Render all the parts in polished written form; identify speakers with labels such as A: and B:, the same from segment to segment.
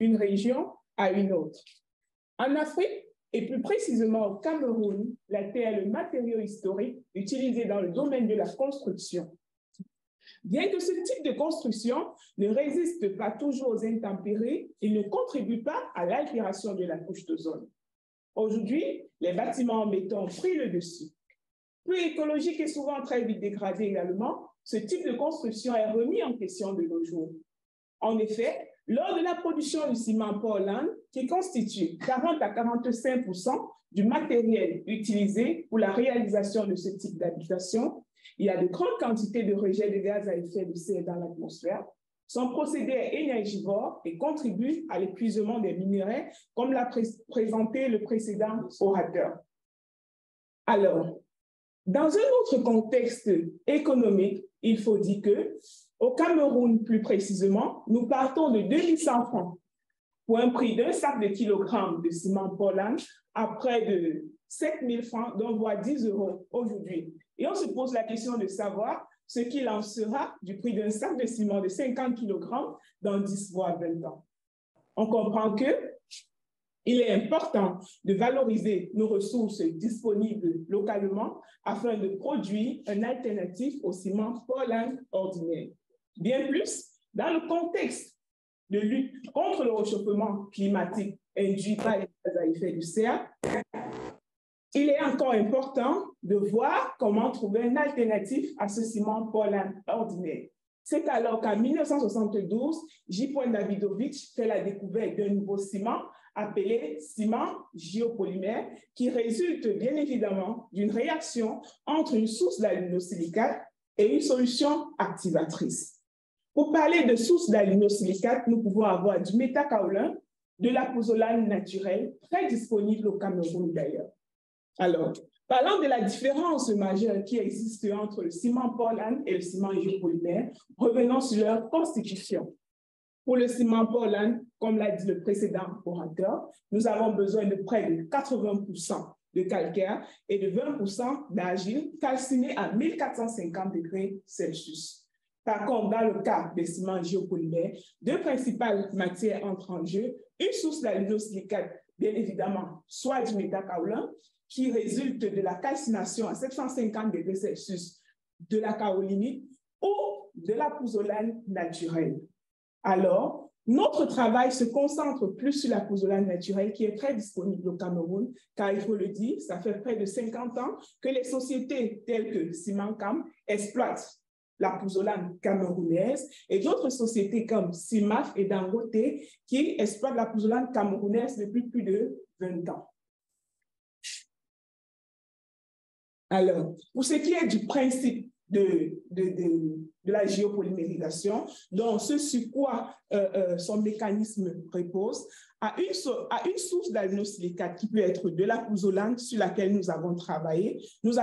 A: une région à une autre. En Afrique, et plus précisément au Cameroun, la terre est le matériau historique utilisé dans le domaine de la construction. Bien que ce type de construction ne résiste pas toujours aux intempéries, il ne contribue pas à l'altération de la couche d'ozone. Aujourd'hui, les bâtiments en béton ont pris le dessus. Peu écologique et souvent très vite dégradé également, ce type de construction est remis en question de nos jours. En effet, lors de la production du ciment Portland, qui constitue 40 à 45% du matériel utilisé pour la réalisation de ce type d'habitation, il y a de grandes quantités de rejets de gaz à effet de serre dans l'atmosphère. Son procédé est énergivore et contribue à l'épuisement des minerais, comme l'a présenté le précédent orateur. Alors, dans un autre contexte économique, il faut dire que, au Cameroun plus précisément, nous partons de 2100 francs pour un prix d'un sac de kilogrammes de ciment Portland à près de 7000 francs, dont voire 10 € aujourd'hui. Et on se pose la question de savoir ce qu'il en sera du prix d'un sac de ciment de 50 kg dans 10 voire 20 ans. On comprend qu'il est important de valoriser nos ressources disponibles localement afin de produire une alternative au ciment Portland ordinaire. Bien plus, dans le contexte de lutte contre le réchauffement climatique induit par les gaz à effet de serre, il est encore important de voir comment trouver une alternative à ce ciment Portland ordinaire. C'est alors qu'en 1972, J. Davidovich fait la découverte d'un nouveau ciment appelé ciment géopolymère qui résulte bien évidemment d'une réaction entre une source d'aluminosilicate et une solution activatrice. Pour parler de source d'aluminosilicate, nous pouvons avoir du métakaolin, de la pozzolan naturelle, très disponible au Cameroun d'ailleurs. Alors, parlant de la différence majeure qui existe entre le ciment Portland et le ciment géopolymère, revenons sur leur constitution. Pour le ciment Portland, comme l'a dit le précédent orateur, nous avons besoin de près de 80% de calcaire et de 20% d'argile calcinée à 1450 degrés Celsius. Par contre, dans le cas des ciments géopolymères, deux principales matières entrent en jeu. Une source d'aluminosilicate, bien évidemment, soit du métakaolin, qui résulte de la calcination à 750 degrés Celsius de la kaolinite ou de la pozzolane naturelle. Alors, notre travail se concentre plus sur la pozzolane naturelle qui est très disponible au Cameroun, car il faut le dire, ça fait près de 50 ans que les sociétés telles que Cimancam exploitent la pozzolane camerounaise et d'autres sociétés comme Cimaf et Dangote qui exploitent la pozzolane camerounaise depuis plus de 20 ans. Alors, pour ce qui est du principe de la géopolymérisation, donc ce sur quoi son mécanisme repose, à une source d'aluminosilicate qui peut être de la pozzolane sur laquelle nous avons travaillé, nous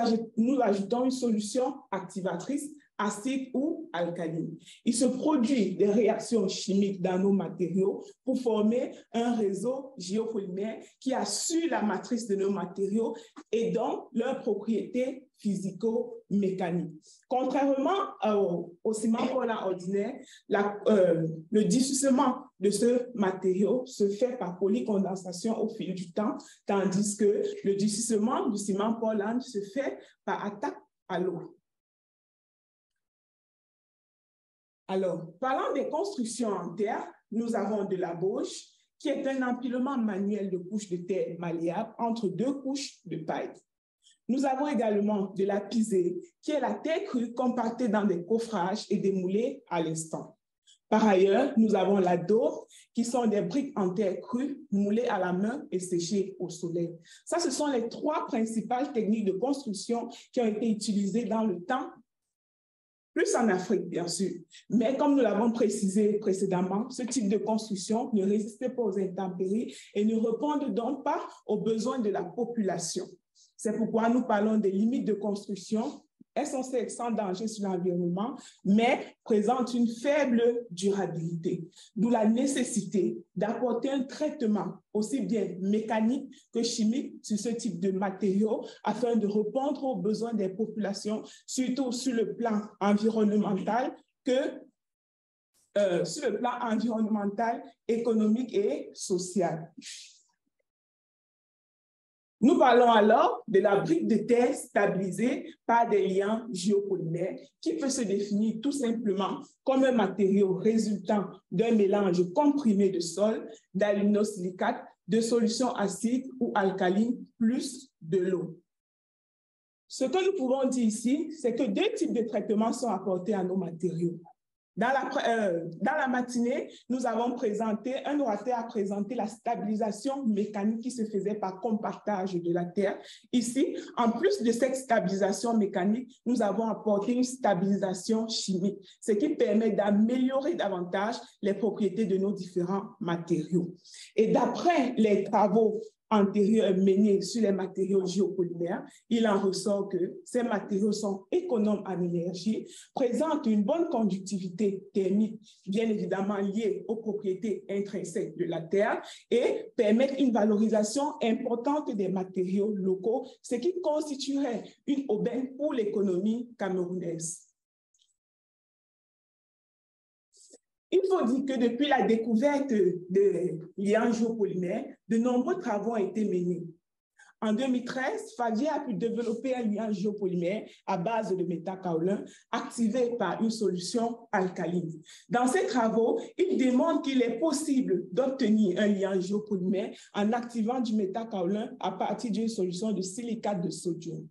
A: ajoutons une solution activatrice acide ou alcaline. Il se produit des réactions chimiques dans nos matériaux pour former un réseau géopolymère qui assure la matrice de nos matériaux et donc leurs propriétés physico-mécaniques. Contrairement au ciment Portland ordinaire, le dissociement de ce matériau se fait par polycondensation au fil du temps, tandis que le dissociement du ciment Portland se fait par attaque à l'eau. Alors, parlant des constructions en terre, nous avons de la bauge, qui est un empilement manuel de couches de terre malléable entre deux couches de paille. Nous avons également de la pisée, qui est la terre crue compactée dans des coffrages et démoulée à l'instant. Par ailleurs, nous avons la daure, qui sont des briques en terre crue, moulées à la main et séchées au soleil. Ça, ce sont les trois principales techniques de construction qui ont été utilisées dans le temps, plus en Afrique, bien sûr. Mais comme nous l'avons précisé précédemment, ce type de construction ne résistait pas aux intempéries et ne répond donc pas aux besoins de la population. C'est pourquoi nous parlons des limites de construction. Elles sont sans danger sur l'environnement, mais présentent une faible durabilité. D'où la nécessité d'apporter un traitement aussi bien mécanique que chimique sur ce type de matériaux afin de répondre aux besoins des populations, surtout sur le plan environnemental, que sur le plan environnemental, économique et social. Nous parlons alors de la brique de terre stabilisée par des liants géopolymères qui peut se définir tout simplement comme un matériau résultant d'un mélange comprimé de sol, d'aluminosilicate, de solutions acides ou alcalines, plus de l'eau. Ce que nous pouvons dire ici, c'est que deux types de traitements sont apportés à nos matériaux. Dans la matinée, nous avons présenté, un orateur a présenté la stabilisation mécanique qui se faisait par compactage de la terre. Ici, en plus de cette stabilisation mécanique, nous avons apporté une stabilisation chimique, ce qui permet d'améliorer davantage les propriétés de nos différents matériaux. Et d'après les travaux antérieurs menés sur les matériaux géopolymères, il en ressort que ces matériaux sont économes en énergie, présentent une bonne conductivité thermique, bien évidemment liée aux propriétés intrinsèques de la terre, et permettent une valorisation importante des matériaux locaux, ce qui constituerait une aubaine pour l'économie camerounaise. Il faut dire que depuis la découverte de liants géopolymères, de nombreux travaux ont été menés. En 2013, Favier a pu développer un liant géopolymère à base de métakaolin activé par une solution alcaline. Dans ces travaux, il démontre qu'il est possible d'obtenir un liant géopolymère en activant du métakaolin à partir d'une solution de silicate de sodium.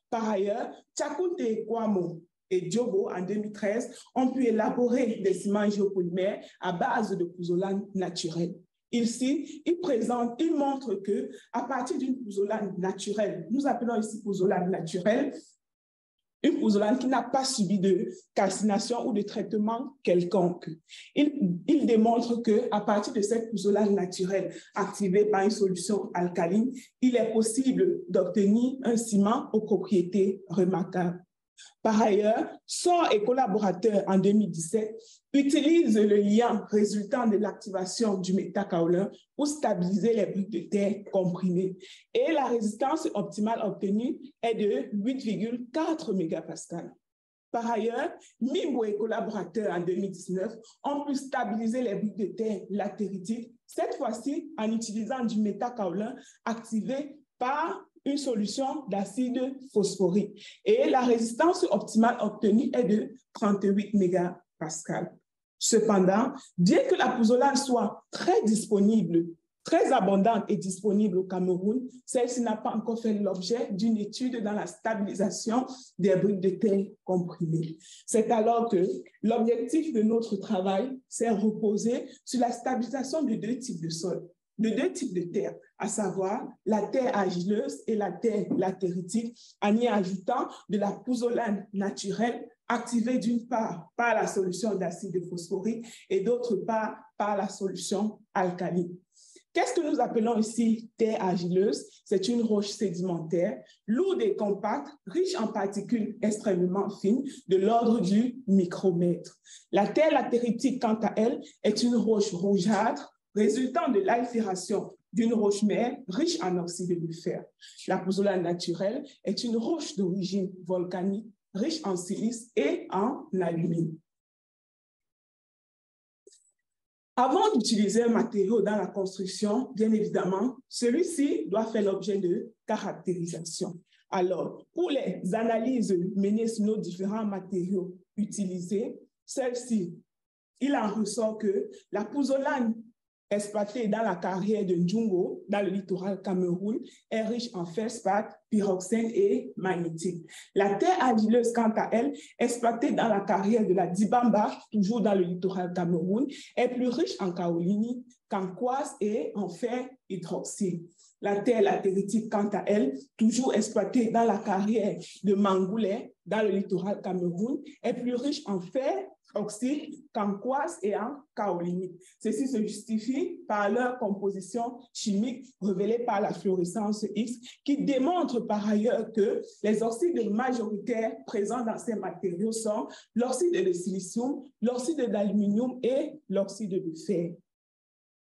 A: Par ailleurs, Tchakounte et Kwamo et Diogo, en 2013, ont pu élaborer des ciments géopolymères à base de pouzzolane naturelle. Ici, il montre qu'à partir d'une pouzzolane naturelle, nous appelons ici pouzzolane naturelle, une pouzzolane qui n'a pas subi de calcination ou de traitement quelconque. Il démontre qu'à partir de cette pouzzolane naturelle activée par une solution alcaline, il est possible d'obtenir un ciment aux propriétés remarquables. Par ailleurs, Sor et collaborateurs en 2017 utilisent le liant résultant de l'activation du métakaolin pour stabiliser les briques de terre comprimées. Et la résistance optimale obtenue est de 8,4 mégapascales. Par ailleurs, Mimbo et collaborateurs en 2019 ont pu stabiliser les briques de terre latéritiques, cette fois-ci en utilisant du métakaolin activé par une solution d'acide phosphorique. Et la résistance optimale obtenue est de 38 mégapascales. Cependant, bien que la pouzzolane soit très disponible, très abondante et disponible au Cameroun, celle-ci n'a pas encore fait l'objet d'une étude dans la stabilisation des briques de terre comprimées. C'est alors que l'objectif de notre travail s'est reposé sur la stabilisation de deux types de sols, de deux types de terre, à savoir la terre argileuse et la terre latéritique, en y ajoutant de la pouzzolane naturelle activée d'une part par la solution d'acide phosphorique et d'autre part par la solution alcaline. Qu'est-ce que nous appelons ici terre argileuse? C'est une roche sédimentaire, lourde et compacte, riche en particules extrêmement fines, de l'ordre du micromètre. La terre latéritique, quant à elle, est une roche rougeâtre, résultant de l'altération d'une roche mère riche en oxyde de fer. La pouzzolane naturelle est une roche d'origine volcanique, riche en silice et en alumine. Avant d'utiliser un matériau dans la construction, bien évidemment, celui-ci doit faire l'objet de caractérisation. Alors, pour les analyses menées sur nos différents matériaux utilisés, celle-ci, il en ressort que la pouzzolane exploitée dans la carrière de Ndjungo, dans le littoral Cameroun, est riche en feldspath, pyroxène et magnétique. La terre argileuse, quant à elle, exploitée dans la carrière de la Dibamba, toujours dans le littoral Cameroun, est plus riche en kaolini, qu'en quartz et en fer hydroxyle. La terre latéritique, quant à elle, toujours exploitée dans la carrière de Mangoulet, dans le littoral Cameroun, est plus riche en fer oxyde qu'en quartz et en kaolini. Ceci se justifie par leur composition chimique révélée par la fluorescence X, qui démontre par ailleurs que les oxydes majoritaires présents dans ces matériaux sont l'oxyde de silicium, l'oxyde d'aluminium et l'oxyde de fer.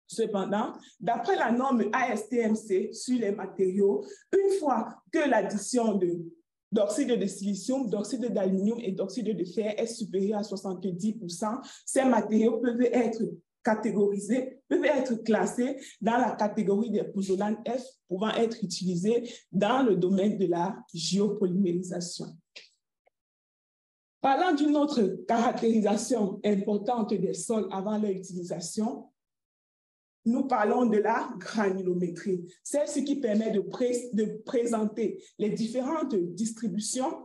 A: Cependant, d'après la norme ASTMC sur les matériaux, une fois que l'addition de d'oxyde de silicium, d'oxyde d'aluminium et d'oxyde de fer est supérieur à 70%, ces matériaux peuvent être catégorisés, peuvent être classés dans la catégorie des pozzolanes F, pouvant être utilisés dans le domaine de la géopolymérisation. Parlant d'une autre caractérisation importante des sols avant leur utilisation, nous parlons de la granulométrie. C'est ce qui permet de présenter les différentes distributions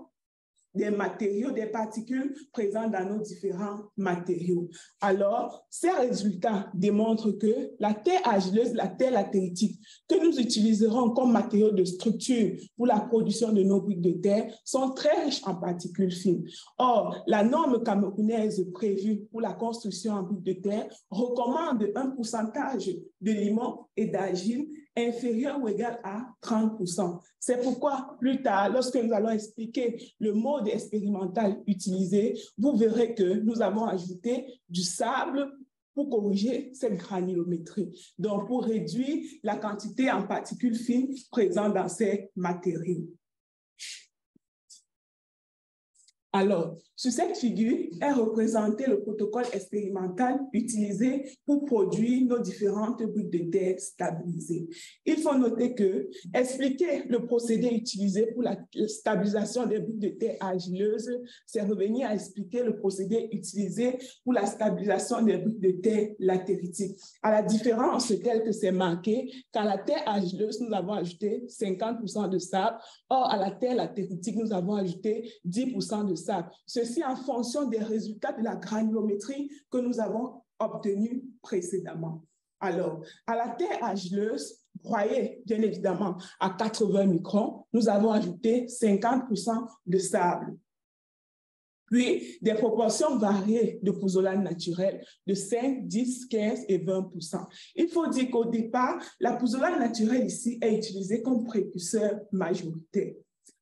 A: des matériaux, des particules présentes dans nos différents matériaux. Alors, ces résultats démontrent que la terre argileuse, la terre latéritique, que nous utiliserons comme matériaux de structure pour la production de nos briques de terre, sont très riches en particules fines. Or, la norme camerounaise prévue pour la construction en briques de terre recommande un pourcentage de limon et d'argile inférieur ou égal à 30%. C'est pourquoi, plus tard, lorsque nous allons expliquer le mode expérimental utilisé, vous verrez que nous avons ajouté du sable pour corriger cette granulométrie, donc pour réduire la quantité en particules fines présentes dans ces matériaux. Alors, sur cette figure est représenté le protocole expérimental utilisé pour produire nos différentes briques de terre stabilisées. Il faut noter que expliquer le procédé utilisé pour la stabilisation des briques de terre argileuses, c'est revenir à expliquer le procédé utilisé pour la stabilisation des briques de terre latéritiques. À la différence telle que c'est marqué, qu'à la terre argileuse, nous avons ajouté 50% de sable. Or, à la terre latéritique, nous avons ajouté 10% de sable. Ceci en fonction des résultats de la granulométrie que nous avons obtenus précédemment. Alors, à la terre argileuse, broyée bien évidemment à 80 microns, nous avons ajouté 50% de sable. Puis, des proportions variées de pozzolane naturelle de 5, 10, 15 et 20%. Il faut dire qu'au départ, la pozzolane naturelle ici est utilisée comme précurseur majoritaire.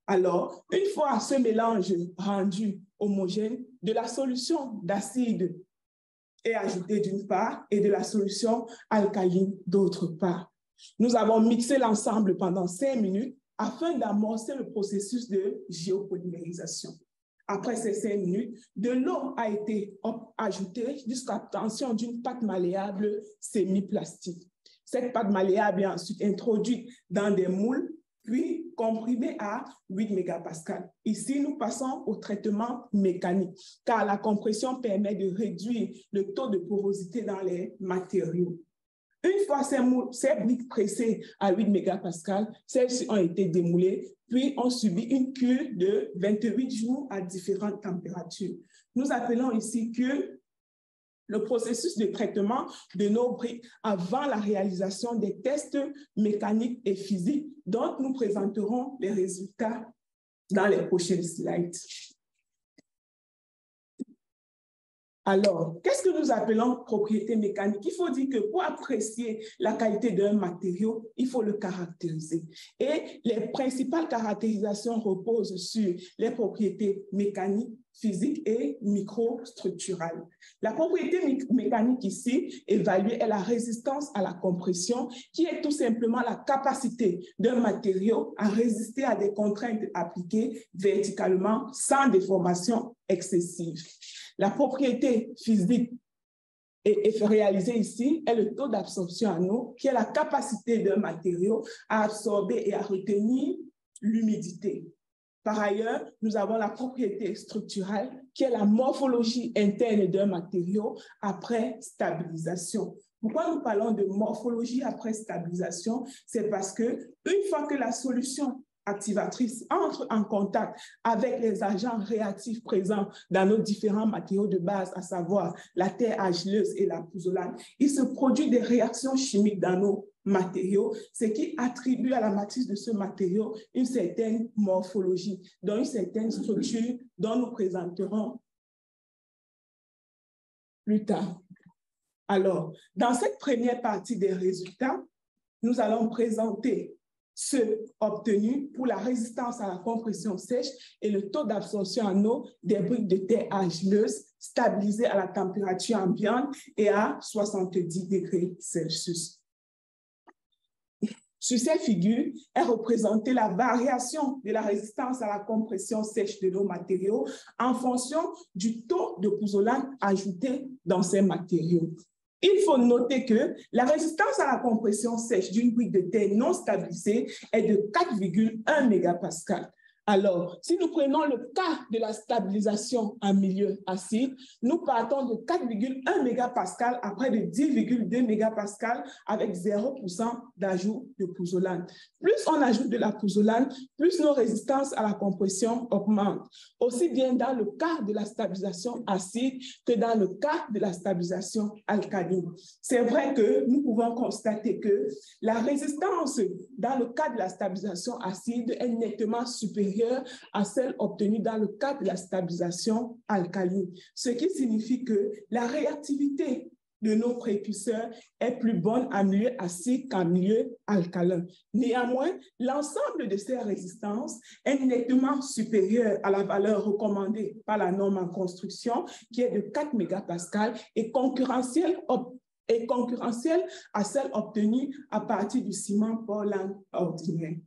A: Alors, une fois ce mélange rendu homogène, de la solution d'acide est ajoutée d'une part et de la solution alcaline d'autre part. Nous avons mixé l'ensemble pendant 5 minutes afin d'amorcer le processus de géopolymérisation. Après ces 5 minutes, de l'eau a été ajoutée jusqu'à l'obtention d'une pâte malléable semi-plastique. Cette pâte malléable est ensuite introduite dans des moules, puis comprimée à 8 mégapascales. Ici, nous passons au traitement mécanique, car la compression permet de réduire le taux de porosité dans les matériaux. Une fois ces briques pressées à 8 mégapascales, celles-ci ont été démoulées, puis ont subi une cure de 28 jours à différentes températures. Nous appelons ici cure le processus de traitement de nos briques avant la réalisation des tests mécaniques et physiques dont nous présenterons les résultats dans les prochaines slides. Alors, qu'est-ce que nous appelons propriété mécanique? Il faut dire que pour apprécier la qualité d'un matériau, il faut le caractériser. Et les principales caractérisations reposent sur les propriétés mécaniques, physiques et microstructurales. La propriété mécanique ici évaluée est la résistance à la compression, qui est tout simplement la capacité d'un matériau à résister à des contraintes appliquées verticalement sans déformation excessive. La propriété physique réalisée ici est le taux d'absorption en eau, qui est la capacité d'un matériau à absorber et à retenir l'humidité. Par ailleurs, nous avons la propriété structurelle, qui est la morphologie interne d'un matériau après stabilisation. Pourquoi nous parlons de morphologie après stabilisation? C'est parce qu'une fois que la solution activatrice entre en contact avec les agents réactifs présents dans nos différents matériaux de base, à savoir la terre argileuse et la pozzolane, il se produit des réactions chimiques dans nos matériaux, ce qui attribue à la matrice de ce matériau une certaine morphologie, donc une certaine structure dont nous présenterons plus tard. Alors, dans cette première partie des résultats, nous allons présenter ceux obtenus pour la résistance à la compression sèche et le taux d'absorption en eau des briques de terre argileuse stabilisées à la température ambiante et à 70 degrés Celsius. Sur cette figure est représentée la variation de la résistance à la compression sèche de nos matériaux en fonction du taux de pouzzolane ajouté dans ces matériaux. Il faut noter que la résistance à la compression sèche d'une brique de terre non stabilisée est de 4,1 mégapascal. Alors, si nous prenons le cas de la stabilisation en milieu acide, nous partons de 4,1 mégapascal à près de 10,2 mégapascal avec 0% d'ajout de pouzzolane. Plus on ajoute de la pouzzolane, plus nos résistances à la compression augmentent, aussi bien dans le cas de la stabilisation acide que dans le cas de la stabilisation alcaline. C'est vrai que nous pouvons constater que la résistance dans le cas de la stabilisation acide est nettement supérieure à celle obtenue dans le cas de la stabilisation alcaline, ce qui signifie que la réactivité de nos précurseurs est plus bonne en milieu acide qu'en milieu alcalin. Néanmoins, l'ensemble de ces résistances est nettement supérieur à la valeur recommandée par la norme en construction, qui est de 4 mégapascal et concurrentielle à celle obtenue à partir du ciment Portland ordinaire.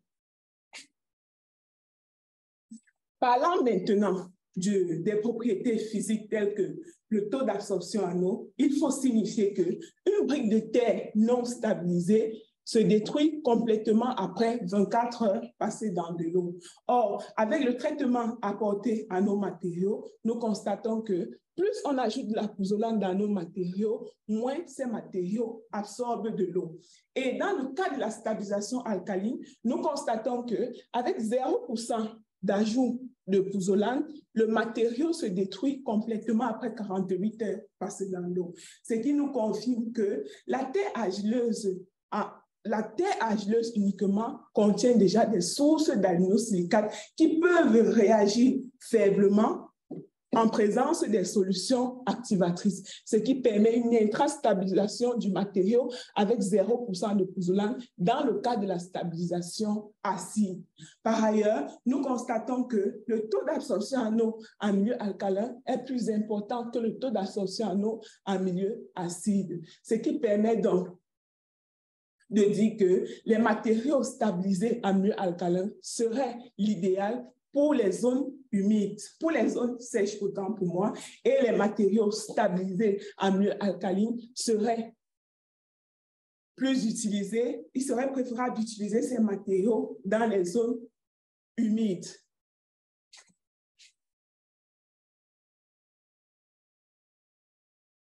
A: Parlant maintenant des propriétés physiques telles que le taux d'absorption en eau, il faut signifier qu'une brique de terre non stabilisée se détruit complètement après 24 heures passées dans de l'eau. Or, avec le traitement apporté à nos matériaux, nous constatons que plus on ajoute de la pouzzolane dans nos matériaux, moins ces matériaux absorbent de l'eau. Et dans le cas de la stabilisation alcaline, nous constatons qu'avec 0% d'ajout de pouzzolane, le matériau se détruit complètement après 48 heures passées dans l'eau. Ce qui nous confirme que la terre argileuse uniquement contient déjà des sources d'alinosilicates qui peuvent réagir faiblement en présence des solutions activatrices, ce qui permet une intrastabilisation du matériau avec 0% de pouzzolane dans le cas de la stabilisation acide. Par ailleurs, nous constatons que le taux d'absorption en eau en milieu alcalin est plus important que le taux d'absorption en eau en milieu acide, ce qui permet donc de dire que les matériaux stabilisés en milieu alcalin seraient l'idéal pour les zones humides, pour les zones sèches autant pour moi, et les matériaux stabilisés en milieu alcaline seraient plus utilisés. Il serait préférable d'utiliser ces matériaux dans les zones humides.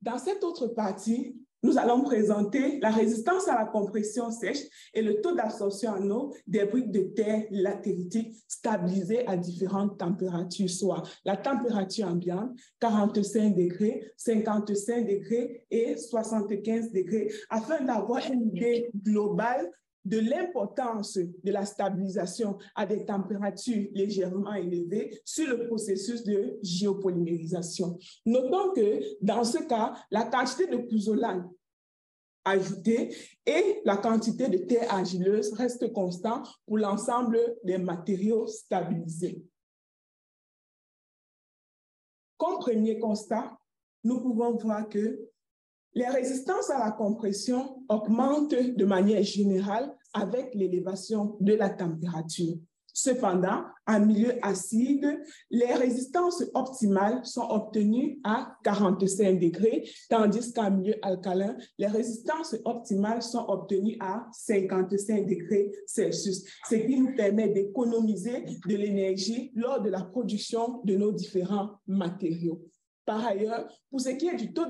A: Dans cette autre partie, nous allons présenter la résistance à la compression sèche et le taux d'absorption en eau des briques de terre latéritiques stabilisées à différentes températures, soit la température ambiante, 45 degrés, 55 degrés et 75 degrés, afin d'avoir une idée globale de l'importance de la stabilisation à des températures légèrement élevées sur le processus de géopolymérisation. Notons que dans ce cas, la quantité de pouzzolane ajoutée et la quantité de terre argileuse restent constants pour l'ensemble des matériaux stabilisés. Comme premier constat, nous pouvons voir que les résistances à la compression augmentent de manière générale avec l'élévation de la température. Cependant, en milieu acide, les résistances optimales sont obtenues à 45 degrés, tandis qu'en milieu alcalin, les résistances optimales sont obtenues à 55 degrés Celsius, ce qui nous permet d'économiser de l'énergie lors de la production de nos différents matériaux. Par ailleurs, pour ce qui est du taux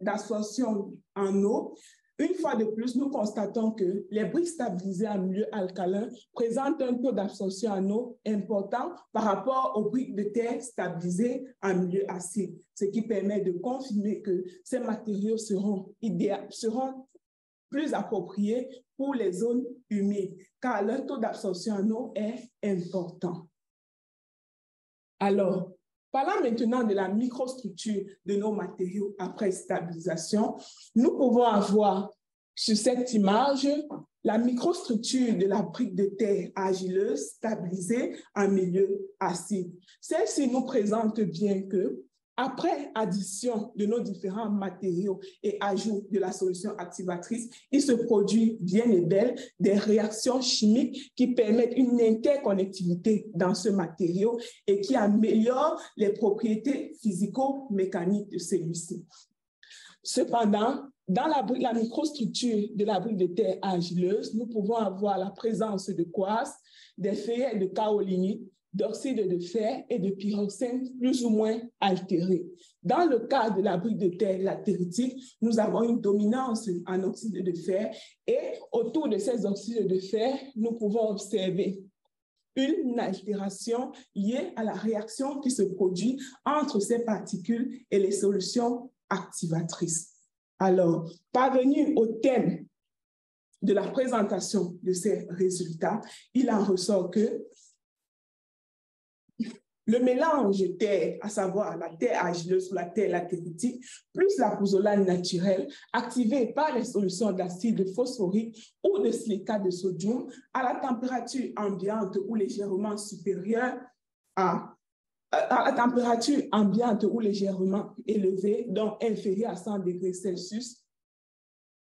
A: d'absorption en eau, une fois de plus, nous constatons que les briques stabilisées en milieu alcalin présentent un taux d'absorption en eau important par rapport aux briques de terre stabilisées en milieu acide, ce qui permet de confirmer que ces matériaux seront plus appropriés pour les zones humides, car leur taux d'absorption en eau est important. Alors, parlant maintenant de la microstructure de nos matériaux après stabilisation, nous pouvons avoir sur cette image la microstructure de la brique de terre argileuse stabilisée en milieu acide. Celle-ci nous présente bien que Après addition de nos différents matériaux et ajout de la solution activatrice, il se produit bien et belle des réactions chimiques qui permettent une interconnectivité dans ce matériau et qui améliorent les propriétés physico-mécaniques de celui-ci. Cependant, dans la microstructure de la brique de terre argileuse, nous pouvons avoir la présence de quartz, des feuillets de kaolinite, d'oxyde de fer et de pyroxène plus ou moins altérés. Dans le cas de la brique de terre latéritique, nous avons une dominance en oxyde de fer et autour de ces oxydes de fer, nous pouvons observer une altération liée à la réaction qui se produit entre ces particules et les solutions activatrices. Alors, parvenu au thème de la présentation de ces résultats, il en ressort que le mélange terre, à savoir la terre argileuse ou la terre latéritique, plus la pouzzolane naturelle, activée par les solutions d'acide phosphorique ou de silicate de sodium à la température ambiante ou légèrement supérieure à la température ambiante ou légèrement élevée, donc inférieure à 100 degrés Celsius,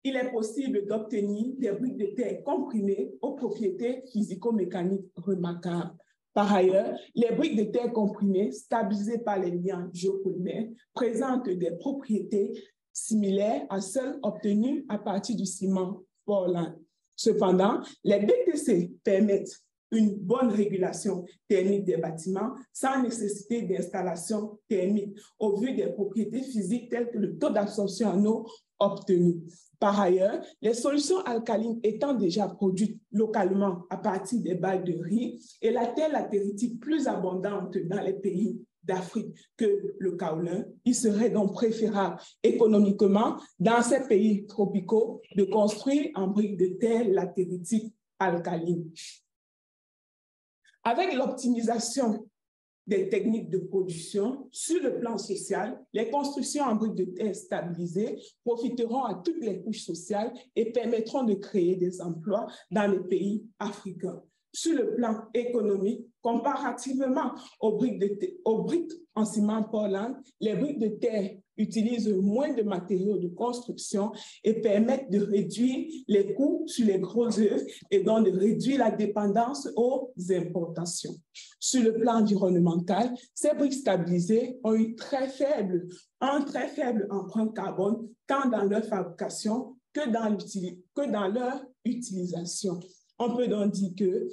A: il est possible d'obtenir des briques de terre comprimées aux propriétés physico-mécaniques remarquables. Par ailleurs, les briques de terre comprimées stabilisées par les liants géopolymères présentent des propriétés similaires à celles obtenues à partir du ciment Portland. Cependant, les BTC permettent une bonne régulation thermique des bâtiments sans nécessité d'installation thermique au vu des propriétés physiques telles que le taux d'absorption en eau obtenu. Par ailleurs, les solutions alcalines étant déjà produites localement à partir des balles de riz et la terre latéritique plus abondante dans les pays d'Afrique que le kaolin, il serait donc préférable économiquement dans ces pays tropicaux de construire en briques de terre latéritique alcaline. Avec l'optimisation des techniques de production, sur le plan social, les constructions en briques de terre stabilisées profiteront à toutes les couches sociales et permettront de créer des emplois dans les pays africains. Sur le plan économique, comparativement aux briques en ciment Portland, les briques de terre utilisent moins de matériaux de construction et permettent de réduire les coûts sur les gros œuvres et donc de réduire la dépendance aux importations. Sur le plan environnemental, ces briques stabilisées ont un très faible empreinte carbone tant dans leur fabrication que dans leur utilisation. On peut donc dire que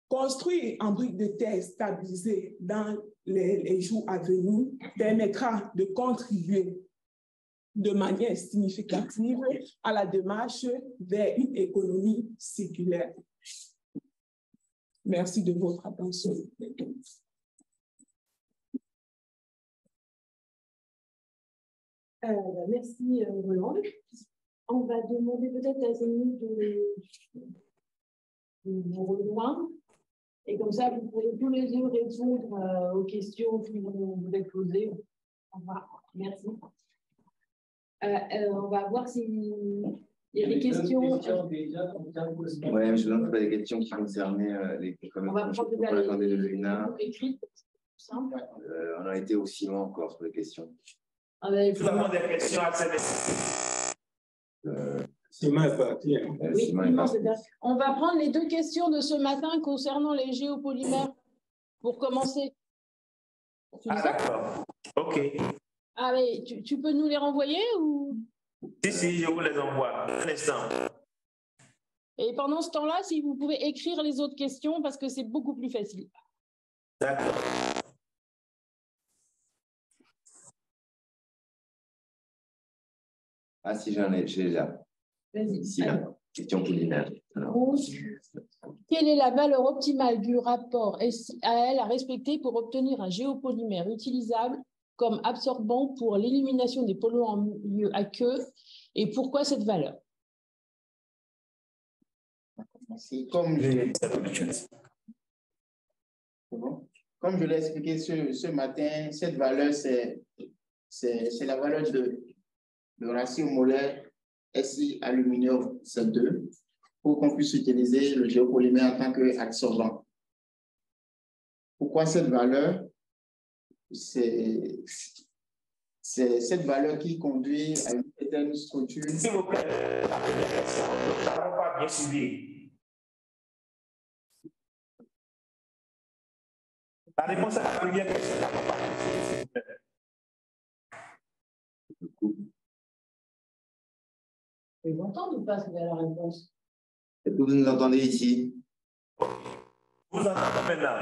A: construire en briques de terre stabilisées dans les jours à venir permettra de contribuer de manière significative à la démarche vers une économie circulaire. Merci de votre attention.
B: Merci, Roland. On va demander peut-être à Zénie de vous rejoindre. Et comme ça, vous pourrez tous les deux répondre aux questions qui vont vous être posées. Au revoir. Merci. On va voir s'il y a des questions. Oui,
C: je donne pas des questions qui concernaient les
B: on va prendre
C: de Luna.
B: Écrites.
C: On a été au ciment encore sur les questions.
B: Nous
D: avons des questions à
B: Ciment est parti. Oui, on va prendre les deux questions de ce matin concernant les géopolymères pour commencer.
D: Ah, d'accord. OK.
B: Allez, tu peux nous les renvoyer ou?
D: Si, je vous les envoie. Un instant.
B: Et pendant ce temps-là, si vous pouvez écrire les autres questions parce que c'est beaucoup plus facile.
D: D'accord.
C: Ah, si, j'ai déjà.
B: Vas-y.
C: Ici, là. Question polymère.
B: Quelle est la valeur optimale du rapport SAL à respecter pour obtenir un géopolymère utilisable comme absorbant pour l'élimination des polluants en milieu aqueux et pourquoi cette valeur?
E: Comme je l'ai expliqué ce matin, cette valeur, c'est la valeur de ratio molaire Si aluminium C2 pour qu'on puisse utiliser le géopolymère en tant qu'absorbant. Pourquoi cette valeur? C'est c'est cette valeur qui conduit à une certaine structure.
D: S'il vous plaît, la première question, nous n'avons pas bien suivi. La réponse à la première question, nous n'avons pas bien suivi, s'il vous plaît.
B: Vous entendez ou pas la réponse?
C: Est-ce que vous nous entendez ici?
D: Vous entendez maintenant?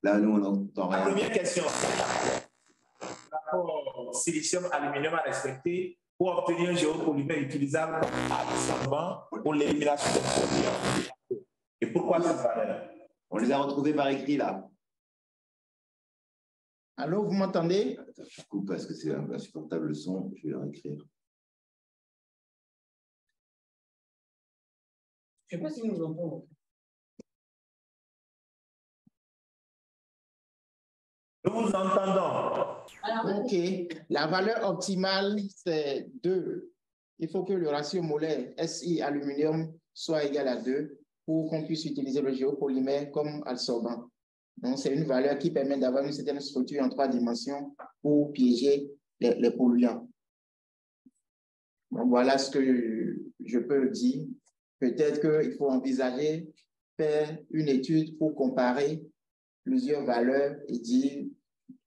C: Là, nous, on n'entend
D: La
C: rien.
D: première question, rapport silicium-aluminium à respecter pour obtenir un géopolymère utilisable comme absorbant pour l'élimination des produits. Et pourquoi cette valeur?
C: On les a retrouvés par écrit, là.
E: Allô, vous m'entendez?
C: Je coupe parce que c'est insupportable le son. Je vais leur écrire.
B: Je ne sais pas si nous entendons.
D: Nous vous entendons.
B: Alors,
E: OK. La valeur optimale, c'est 2. Il faut que le ratio molaire SI aluminium soit égal à 2 pour qu'on puisse utiliser le géopolymère comme adsorbant. Donc, c'est une valeur qui permet d'avoir une certaine structure en 3 dimensions pour piéger les polluants. Donc, voilà ce que je peux dire. Peut-être qu'il faut envisager faire une étude pour comparer plusieurs valeurs et dire,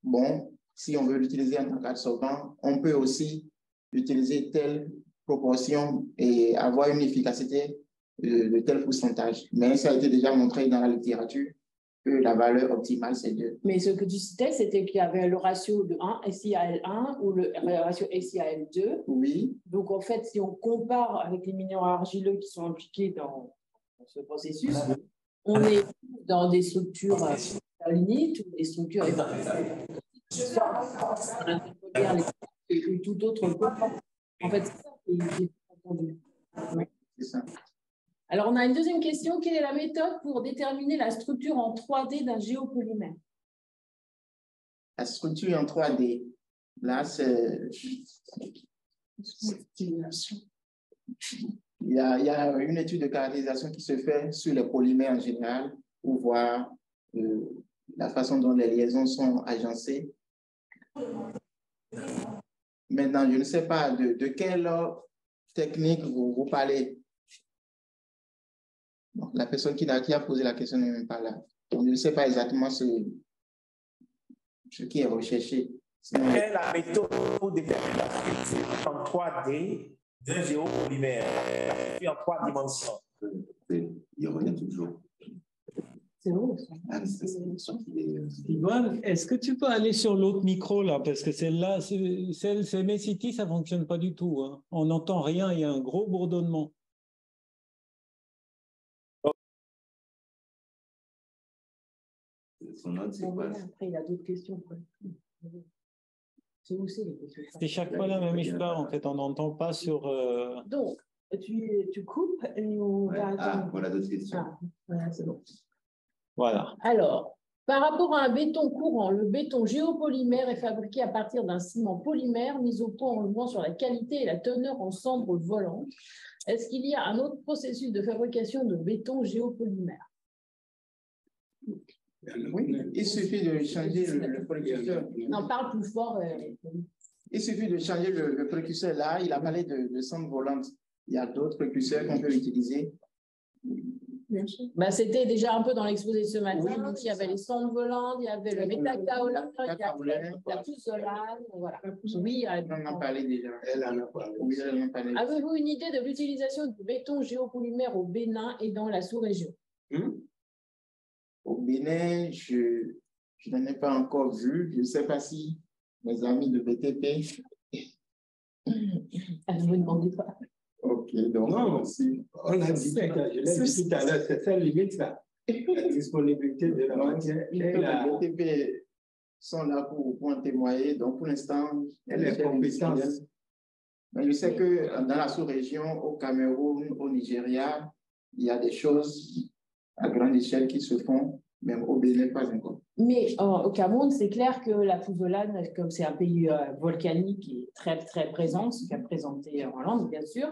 E: bon, si on veut l'utiliser en tant qu'adsorbant, on peut aussi utiliser telle proportion et avoir une efficacité de tel pourcentage. Mais ça a été déjà montré dans la littérature que la valeur optimale, c'est 2.
B: mais ce que tu citais, c'était qu'il y avait le ratio de 1, SI à L1, ou le ratio SI à L2.
E: Oui.
B: Donc, en fait, si on compare avec les minéraux argileux qui sont impliqués dans ce processus, on est dans des structures salinites ou des structures et tout autre comportement. En fait, c'est ça qui est entendu.
E: C'est ça.
B: Alors, on a une deuxième question. Quelle est la méthode pour déterminer la structure en 3D d'un géopolymère?
E: La structure en 3D, là, c'est... Il y a une étude de caractérisation qui se fait sur les polymères en général pour voir la façon dont les liaisons sont agencées. Maintenant, je ne sais pas de quelle technique vous parlez. Donc, la personne qui a posé la question n'est même pas là. Donc, je ne sais pas exactement ce qui est recherché.
D: Quelle est la méthode pour déterminer la structure en 3D d'un géopolymère? La structure en 3 dimensions.
C: Il revient toujours.
B: C'est bon, ça.
C: Ah, c'est
F: Ivan, est-ce que tu peux aller sur l'autre micro là? Parce que celle-là, c'est Messity, ça ne fonctionne pas du tout. Hein. On n'entend rien, il y a un gros bourdonnement.
C: son note, c'est
B: Bon,
C: quoi?
B: voilà, après, il a d'autres questions. C'est où c'est les questions?
F: C'est chaque fois la même histoire, en fait, on n'entend pas sur...
B: Donc, tu coupes et on
C: Ouais.
B: va
C: Ah,
B: attendre.
C: voilà d'autres questions.
B: Ah, voilà, c'est bon.
F: Voilà.
B: Alors, par rapport à un béton courant, le béton géopolymère est fabriqué à partir d'un ciment polymère mis au point en jouant sur la qualité et la teneur en cendres volantes. Est-ce qu'il y a un autre processus de fabrication de béton géopolymère?
E: Oui, il suffit de changer le précurseur.
B: Non, parle plus fort.
E: Il suffit de changer le précurseur là. Il a parlé de cendres volantes. Il y a d'autres précurseurs qu'on peut utiliser.
B: Bah, c'était déjà un peu dans l'exposé de ce matin. Donc, il y avait les cendres volantes, il y avait le métactaolane, il y avait la pouzzolane. Voilà. Oui,
E: On en a parlé déjà.
C: Elle en a parlé.
E: Oui, elle en a parlé.
B: avez-vous une idée de l'utilisation du béton géopolymère au Bénin et dans la sous-région?
E: Au Bénin, je n'en ai pas encore vu. Je ne sais pas si mes amis de BTP.
B: Ne vous demandez pas.
E: Ok, donc.
G: Non, on l'a dit tout à l'heure, je l'ai dit tout à l'heure, c'est ça limite là. La disponibilité de la matière et la...
E: Les BTP sont là pour en témoigner. Donc, pour l'instant,
G: les compétences.
E: Mais je sais que dans la sous-région, au Cameroun, au Nigeria, il y a des choses à grande échelle qui se font, même au Bénin, pas encore.
B: Mais au Cameroun, c'est clair que la pouzzolane, comme c'est un pays volcanique et très, très présent, ce qu'a présenté Hollande, bien sûr,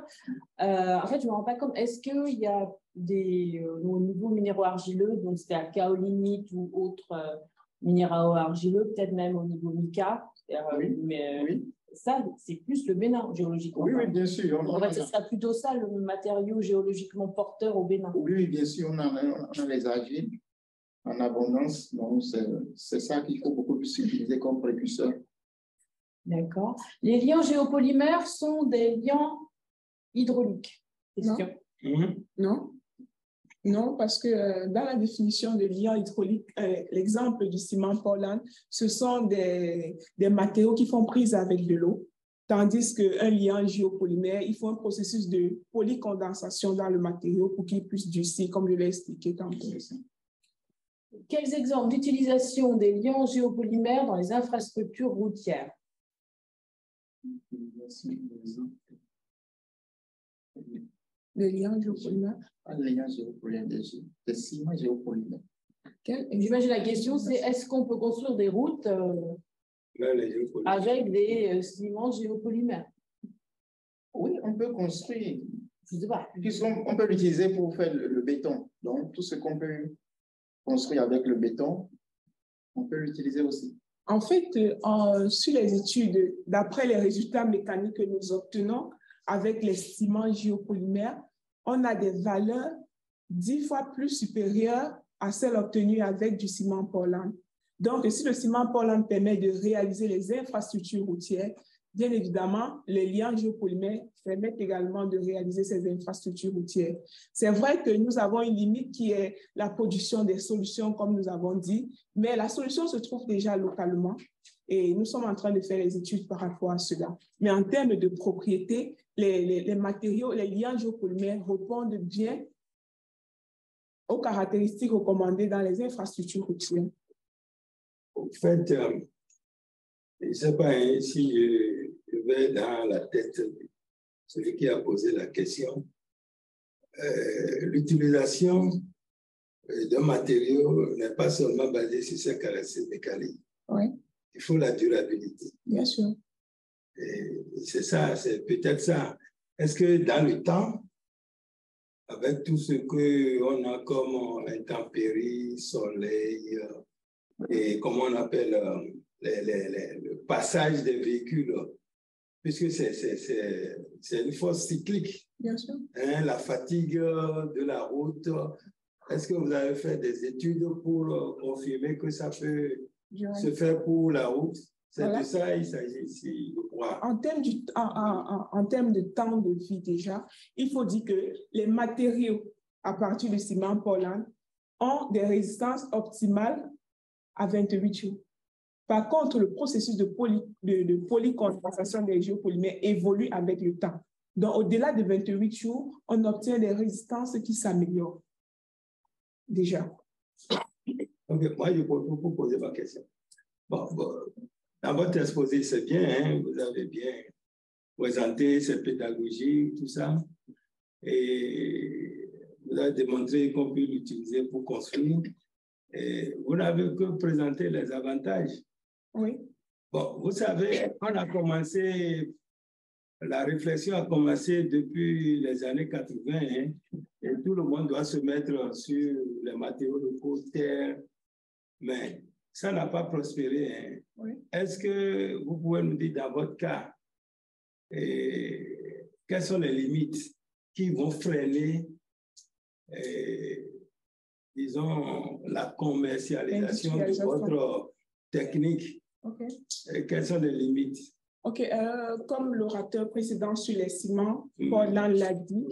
B: en fait, je ne me rends pas compte, est-ce qu'il y a des au niveau minéraux argileux, donc c'est à kaolinite ou autres minéraux argileux, peut-être même au niveau mica,
E: Oui.
B: Ça, c'est plus le Bénin, géologiquement.
E: Oui, oui, bien sûr.
B: En fait, ce serait plutôt ça, le matériau géologiquement porteur au Bénin.
E: Oui, oui, bien sûr, on a les argiles en abondance. Donc, c'est ça qu'il faut beaucoup plus utiliser comme précurseur.
B: D'accord. Les liants géopolymères sont des liants hydrauliques. Question.
A: Non. Non, parce que dans la définition de liant hydraulique, l'exemple du ciment Portland, ce sont des matériaux qui font prise avec de l'eau, tandis qu'un liant géopolymère, il faut un processus de polycondensation dans le matériau pour qu'il puisse durcir, comme je l'ai expliqué tantôt.
B: Quels exemples d'utilisation des liants géopolymères dans les infrastructures routières?
A: Le liant géopolymère.
E: Les liants géopolymères, des ciments géopolymères.
B: J'imagine la question, c'est est-ce qu'on peut construire des routes avec des ciments géopolymères?
E: Oui, on peut construire.
B: Je ne sais pas.
E: On peut l'utiliser pour faire le béton. Donc, tout ce qu'on peut construire avec le béton, on peut l'utiliser aussi.
A: En fait, sur les études, d'après les résultats mécaniques que nous obtenons avec les ciments géopolymères, on a des valeurs 10 fois plus supérieures à celles obtenues avec du ciment Portland. Donc, si le ciment Portland permet de réaliser les infrastructures routières, bien évidemment, les liants géopolymères permettent également de réaliser ces infrastructures routières. C'est vrai que nous avons une limite qui est la production des solutions, comme nous avons dit, mais la solution se trouve déjà localement et nous sommes en train de faire les études par rapport à cela. Mais en termes de propriété, les matériaux, les liants géopolymères répondent bien aux caractéristiques recommandées dans les infrastructures routières.
G: En fait, je ne sais pas si je vais dans la tête de celui qui a posé la question. L'utilisation d'un matériau n'est pas seulement basée sur ses caractéristiques mécaniques.
A: Oui.
G: Il faut la durabilité.
A: Bien sûr.
G: C'est ça, c'est peut-être ça. Est-ce que dans le temps, avec tout ce qu'on a comme intempéries, soleil, et comment on appelle le passage des véhicules, puisque c'est une force cyclique.
A: Bien sûr.
G: Hein, la fatigue de la route. Est-ce que vous avez fait des études pour confirmer que ça peut se faire pour la route? C'est de ça il s'agit ici, je crois.
A: En termes de temps de vie déjà, il faut dire que les matériaux à partir du ciment Portland ont des résistances optimales à 28 jours. Par contre, le processus de polycondensation des géopolymères évolue avec le temps. Donc, au-delà de 28 jours, on obtient des résistances qui s'améliorent. Déjà.
G: Ok, moi, je peux vous poser ma question. Bon, dans votre exposé, c'est bien, hein, vous avez bien présenté cette pédagogie, tout ça. Et vous avez démontré qu'on peut l'utiliser pour construire. Et vous n'avez que présenté les avantages.
A: Oui.
G: Bon, vous savez, la réflexion a commencé depuis les années 80, hein, et tout le monde doit se mettre sur les matériaux locaux, terre, mais ça n'a pas prospéré. Hein.
A: Oui.
G: Est-ce que vous pouvez nous dire dans votre cas, quelles sont les limites qui vont freiner disons, la commercialisation de votre technique?
A: Okay.
G: Quelles sont les limites?
A: OK. Comme l'orateur précédent sur les ciments, Portland l'a dit,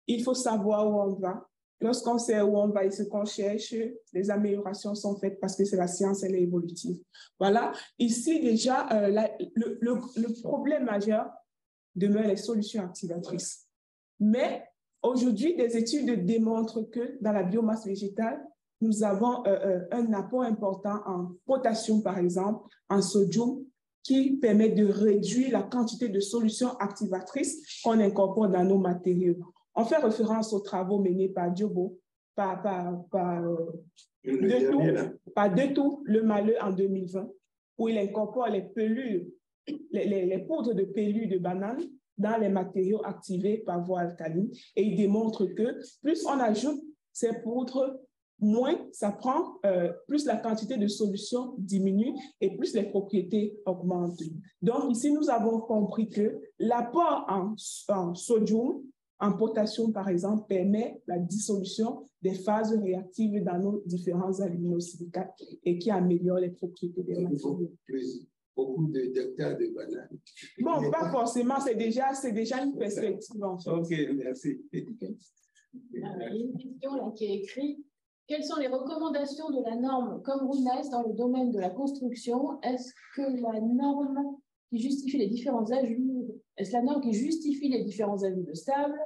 A: il faut savoir où on va. Lorsqu'on sait où on va et ce qu'on cherche, les améliorations sont faites parce que c'est la science, elle est évolutive. Voilà. Ici, déjà, le problème majeur demeure les solutions activatrices. Mais aujourd'hui, des études démontrent que dans la biomasse végétale, nous avons un apport important en potassium, par exemple, en sodium, qui permet de réduire la quantité de solutions activatrices qu'on incorpore dans nos matériaux. On fait référence aux travaux menés par Diobo, par Detou, le Maleux en 2020, où il incorpore les pellules, les poudres de pellules de banane dans les matériaux activés par voie alcaline. Et il démontre que plus on ajoute ces poudres moins ça prend, plus la quantité de solution diminue et plus les propriétés augmentent. Donc, ici, nous avons compris que l'apport en sodium, en potassium, par exemple, permet la dissolution des phases réactives dans nos différents aluminosilicates et qui améliore les propriétés des matériaux.
G: Beaucoup d'hectares de bananes.
A: Bon, pas forcément, c'est déjà une perspective en fait.
G: Ok, merci.
B: Il y a une question là qui est écrite. Quelles sont les recommandations de la norme camerounaise dans le domaine de la construction? Est-ce que la norme qui justifie les différents ajouts, est-ce la norme qui justifie les différents ajouts de sable?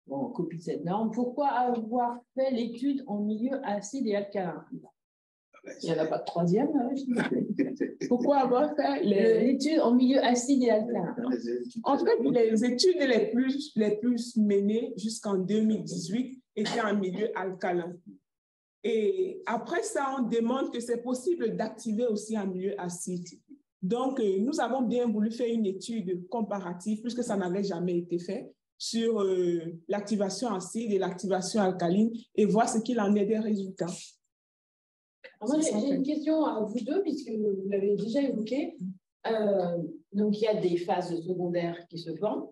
B: Bon, on copie de cette norme. Pourquoi avoir fait l'étude en milieu acide et alcalin? Il n'y en a pas de troisième.
A: Pourquoi avoir fait
B: l'étude en milieu acide et alcalin?
A: En fait, les études les plus menées jusqu'en 2018 étaient en milieu alcalin. Et après ça, on demande que c'est possible d'activer aussi en milieu acide. Donc, nous avons bien voulu faire une étude comparative, puisque ça n'avait jamais été fait, sur l'activation acide et l'activation alcaline et voir ce qu'il en est des résultats.
B: Moi, j'ai une question à vous deux, puisque vous l'avez déjà évoqué. Donc, il y a des phases secondaires qui se forment.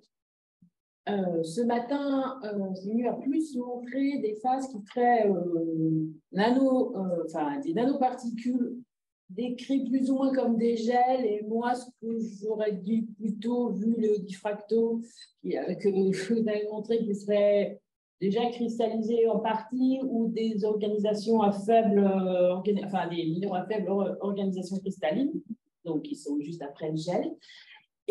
B: Ce matin, Zenu a plus montré des phases qui feraient des nanoparticules décrites plus ou moins comme des gels. Et moi, ce que j'aurais dit plutôt, vu le diffracto que vous avez montré, qui serait déjà cristallisé en partie, ou des organisations à faible, des minéraux à faible organisation cristalline, donc qui sont juste après le gel.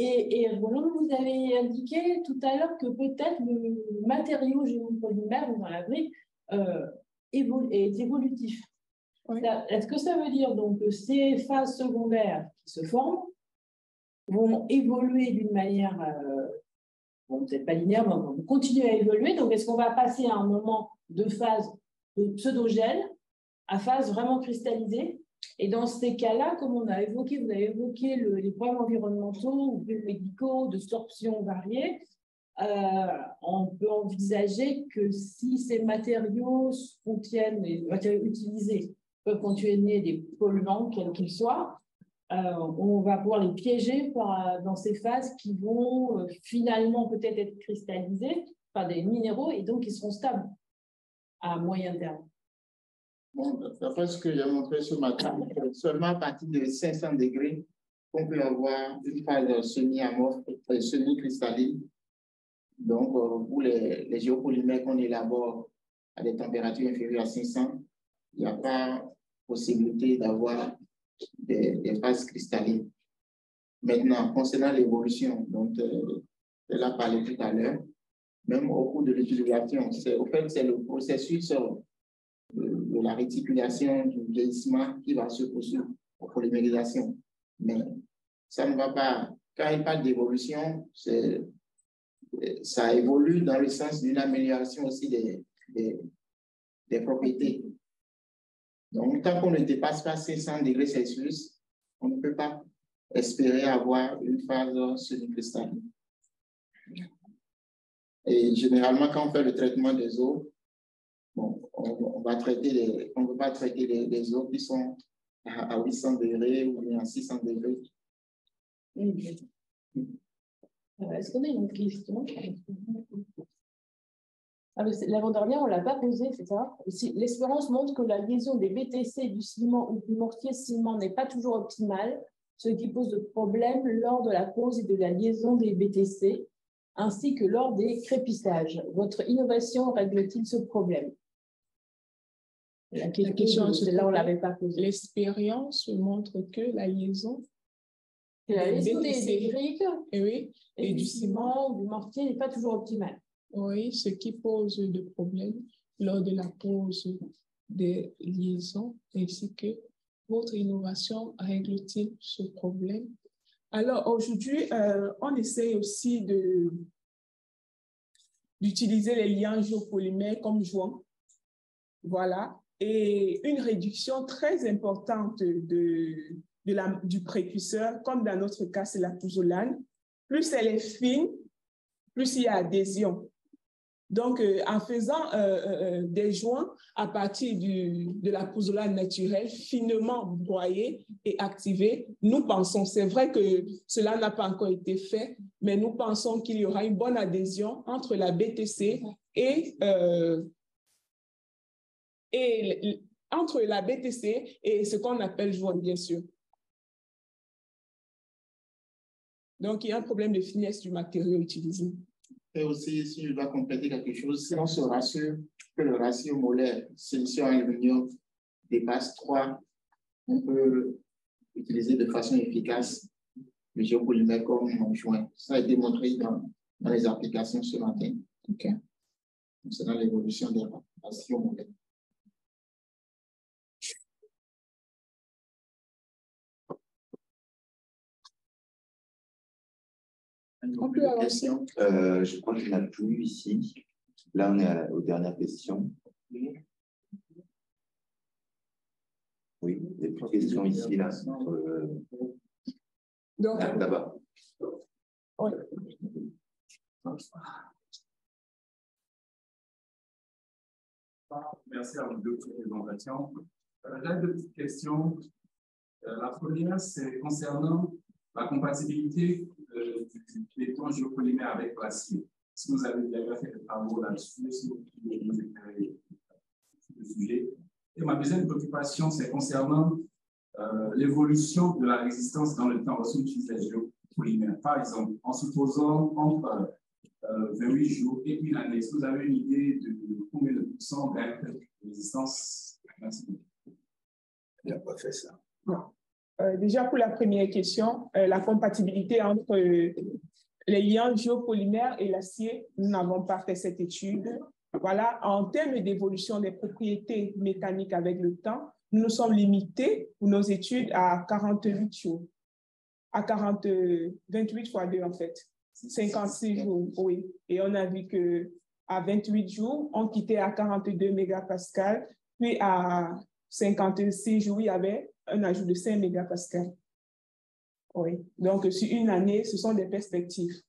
B: Et Roland, vous avez indiqué tout à l'heure que peut-être le matériau géopolymère dans la brique est évolutif. Oui. Est-ce que ça veut dire donc que ces phases secondaires qui se forment vont évoluer d'une manière bon, peut-être pas linéaire, mais on va continuer à évoluer. Donc, est-ce qu'on va passer à un moment de phase de pseudo-gel à phase vraiment cristallisée? Et dans ces cas-là, comme on a évoqué, vous avez évoqué les problèmes environnementaux ou biomédicaux, de sorption variés, on peut envisager que si ces matériaux contiennent, les matériaux utilisés peuvent contenir des polluants, quels qu'ils soient, on va pouvoir les piéger dans ces phases qui vont finalement peut-être être cristallisées par des minéraux et donc ils seront stables à moyen terme.
E: Bon, d'après ce que j'ai montré ce matin, seulement à partir de 500 degrés, on peut avoir une phase semi-amorphe, semi-cristalline. Donc, pour les géopolymères qu'on élabore à des températures inférieures à 500, il n'y a pas possibilité d'avoir des phases cristallines. Maintenant, concernant l'évolution, dont elle a parlé tout à l'heure, même au cours de l'utilisation, c'est le processus de la réticulation, du vieillissement qui va se poursuivre pour polymérisation. Mais ça ne va pas, quand il parle d'évolution, ça évolue dans le sens d'une amélioration aussi des propriétés. Donc, tant qu'on ne dépasse pas 500 degrés Celsius, on ne peut pas espérer avoir une phase semi-cristalline. Et généralement, quand on fait le traitement des eaux, bon, on ne peut pas traiter les eaux qui sont à 800 degrés ou à 600 degrés.
B: Est-ce qu'on a une question? L'avant-dernière, on ne l'a pas posée, c'est ça? L'expérience montre que la liaison des BTC du ciment ou du mortier ciment n'est pas toujours optimale, ce qui pose de problèmes lors de la pose et de la liaison des BTC, ainsi que lors des crépissages. Votre innovation règle-t-il ce problème? La question, celle-là, on ne l'avait pas posée.
A: L'expérience montre que la liaison
B: des briques
A: et du ciment
B: ou du mortier n'est pas toujours optimale.
A: Oui, ce qui pose de problèmes lors de la pose des liaisons, ainsi que votre innovation règle-t-il ce problème? Alors, aujourd'hui, on essaie aussi d'utiliser les liants géopolymères comme joint. Voilà. Et une réduction très importante du précurseur, comme dans notre cas, c'est la pouzzolane. Plus elle est fine, plus il y a adhésion. Donc, en faisant des joints à partir de la pouzzolane naturelle, finement broyée et activée, nous pensons, c'est vrai que cela n'a pas encore été fait, mais nous pensons qu'il y aura une bonne adhésion entre la BTC entre la BTC et ce qu'on appelle joint, bien sûr. Donc, il y a un problème de finesse du matériau utilisé.
E: Et aussi, si je dois compléter quelque chose, si on se rassure que le ratio molaire solution aluminium dépasse 3, on peut utiliser de façon efficace le géopolymère comme joint. Ça a été montré dans les applications ce matin. Okay. C'est dans l'évolution des ratios molaires.
C: Je crois qu'il n'y en a plus ici. Là, on est aux dernières questions. Oui, des petites questions ici, là. Là-bas.
A: Oui.
H: Merci à vous deux pour les présentations. J'ai deux petites questions. La première, c'est concernant la compatibilité du béton géopolymère avec l'acier. Si vous avez déjà fait des travaux là-dessus, si vous pouvez nous éclairer le sujet. Et ma deuxième préoccupation, c'est concernant l'évolution de la résistance dans le temps lorsqu'on utilise les géopolymères. Par exemple, en supposant entre 28 jours et une année, est-ce que vous avez une idée de combien de pourcents gagne de résistance maximum?
G: Il n'a pas fait ça.
A: Non. Déjà, pour la première question, la compatibilité entre les liants géopolymères et l'acier, nous n'avons pas fait cette étude. Voilà, en termes d'évolution des propriétés mécaniques avec le temps, nous nous sommes limités pour nos études à 48 jours, à 28 fois 2 en fait, 56 jours, oui. Et on a vu qu'à 28 jours, on quittait à 42 mégapascales, puis à 56 jours, il y avait un ajout de 5 mégapascales. Oui, donc sur une année, ce sont des perspectives.